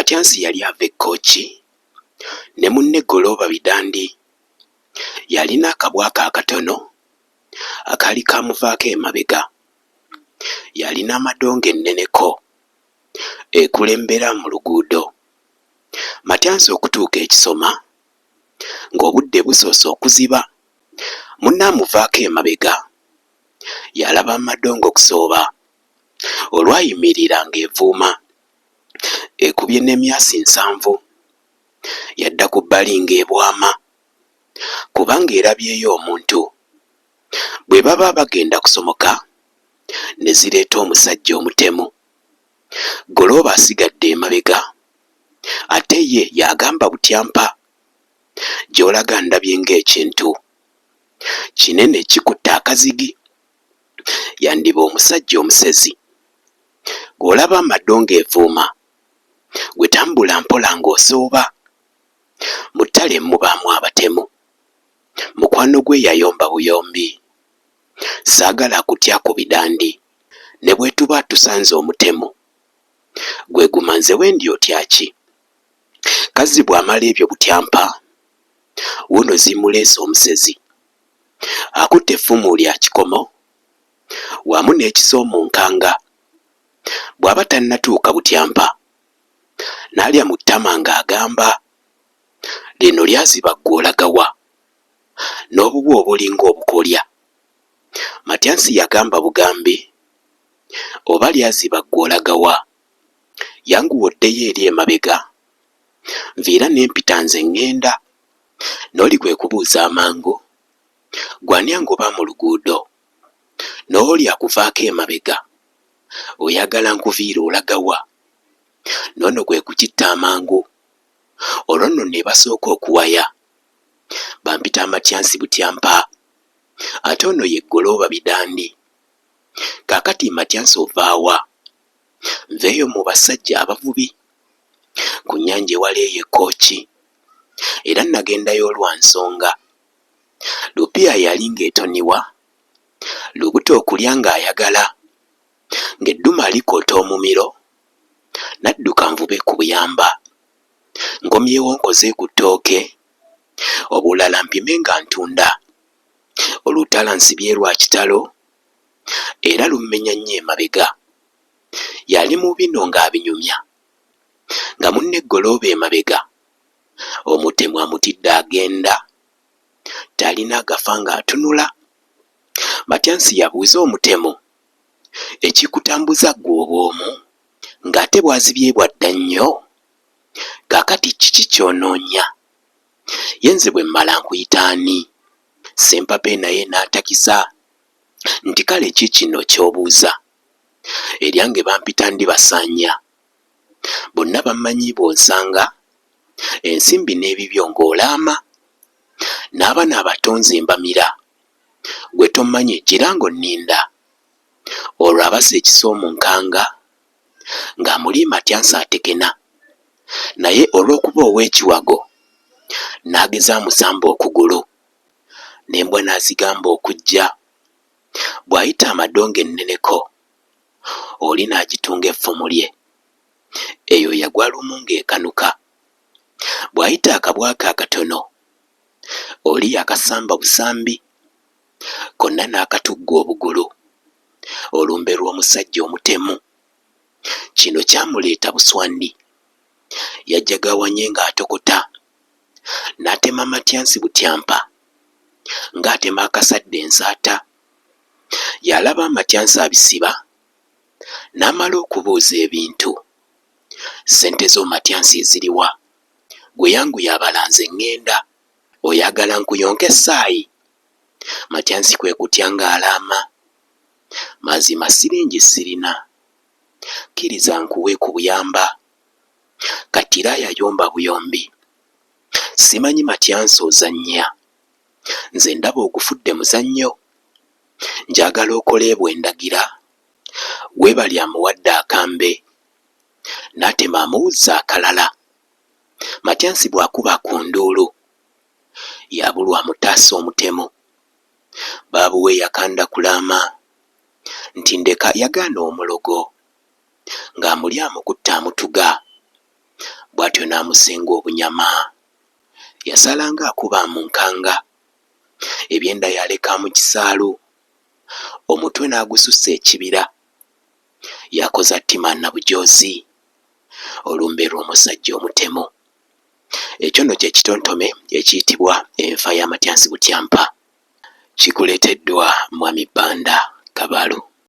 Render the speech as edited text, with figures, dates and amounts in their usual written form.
Matyansi yali ava ekkooki ne munne Golooba Bidandi yalina akabwaka akatono akaali kamuvaako emabega. Yalina amadongo enneneko ekulembera mu luguudo. Matyansi okutuuka ekisoma ng'obudde busoose okuziba, munne amuvaako emabega yalaba amadongo okusooba olwayimirira ng'evuuma ekubye n'emyasi 7 yadda ku bbali ng'ebwama kubanga erabyeyo omuntu. Bwe baba bagenda kusomoka ne zireeta omusajja omutemu. Golooba asigadde emabega ate ye yagamba butyampa, gy'olaga ndabye ng'ekintu kinene kikutte akazigi. Yandiba omusajja omusezi gw'olaba amadongo evuuma gwe tambula mpola ng'osooba. Mu ttale mubaamu abatemu. Mukwano gwe yayomba buyombi. Saagala kutya ku Bidandi, ne bwe tuba tusanze omutemu gwe gumanze wendi otya ki? Kazzi bw'amala ebyo butyampa, wuno zimuleese omusezi akutte effumu lya kikomo wamu n'ekiso mu nkanga. Bw'aba tannatuuka butyampa n'alya mu ttama ng'agamba, lino lyaziba ggwe olagawa n'obubwa obulinga obukolya. Matyansi yagamba bugambi, oba lyaziba ggwe olagawa, yanguwa oddeyo eri emabega, nviira n'empita nze ŋŋenda. N'oli kwe kubuuza amangu, gw'ani angoba mu luguudo? N'oli akuvaako emabega, oyagala nkuviira olagawa? N'ono kwe kukitta amangu. Olwo nno ne basooka okuwaya. Bampita Matyansi butyampa, ate ono ye Golooba Bidandi. Kaakati Matyansi ovaawa? Nveeyo mu basajja abavubi ku nnyanja ewala eyo ekkooki, era nagendayo olwa nsonga. Lupiya yali ng'etoniwa, lubuto okulya ng'ayagala, ng'edduma alikoota omumiro, nadduka nvube ku buyamba. Nkomyewo nkoze ku ttooke, obulala mpime nga ntunda. Olutala nsibye lwa kitalo era lummenya nnyo emabega. Yali mu bino ng'abinyumya nga munne Golooba emabega omutemu amutidde agenda, talina agafa ng'atunula. Matyansi yabuuza omutemu, ekikutambuza ggwe obw'omu ng'ate bwazibye bwadda nnyo? Kaakati kiki ky'onoonya? Ye nze bwe mmala nkuyita ani? Sempape naye n'atakisa nti kale ki kino ky'obuuza? Eryange bampita ndi Basaanya. Bonna bammanyi bw'onsanga ensimbi n'ebibyo ng'olaama, n'abana abatonzi mbamira, gwe tommanyi ejjira ng'onninda. Olwo abasa ekiso mu nkanga ng'amuli Matyansi atekena, naye olw'okuba ow'ekiwago n'ageza amusamba okugulu, n'embwa n'azigamba okujja. Bw'ayita amadongo enneneko, oli n'agitunga effumu lye, eyo yagwa lumu ng'ekanuka. Bw'ayita akabwaka akatono, oli yakasamba busambi, konna n'akatugga obugulu, olumbe lw'omusajja omutemu. Kino kyamuleeta buswandi. Yajjagawanye ng'atokota, n'atema Matyansi butyampa ng'atema akasadde ensaata. Yalaba Matyansi abisiba, n'amala okubuuza ebintu. Ssente zo Matyansi eziriwa? Gwe yanguya abalanze ŋŋenda. Oyagala nkuyonke essaayi? Matyansi kwe kutya ng'alaama. Mazima siringi sirina, kkiriza nkuwe ku buyamba. Katira yayomba buyombi. Simanyi Matyansi ozannya, nze ndaba ogufudde muzannyo. Njagala okole bwendagira. Weebali amuwadde akambe, n'atema amuwuzza akalala. Matyansi bw'akuba ku nduulu, yabulwa amutaasa omutemu. Baabuwe yakanda kulaama nti ndeka yagaana omulogo, ng'amuli amukutte amutuga. n'amusenga obunyama. Yasalanga akuba mu nkanga, ebyenda yaleka mu kisaalu, omutwe n'agusussa ekibira. Yakoza ttima nabujoozi, olumbe lw'omusajja omutemu. Ekyo nno kye kitontome ekiyitibwa enfa y'amatyansi butyampa. Kikuleeteddwa Mwami Bbanda Kabalu.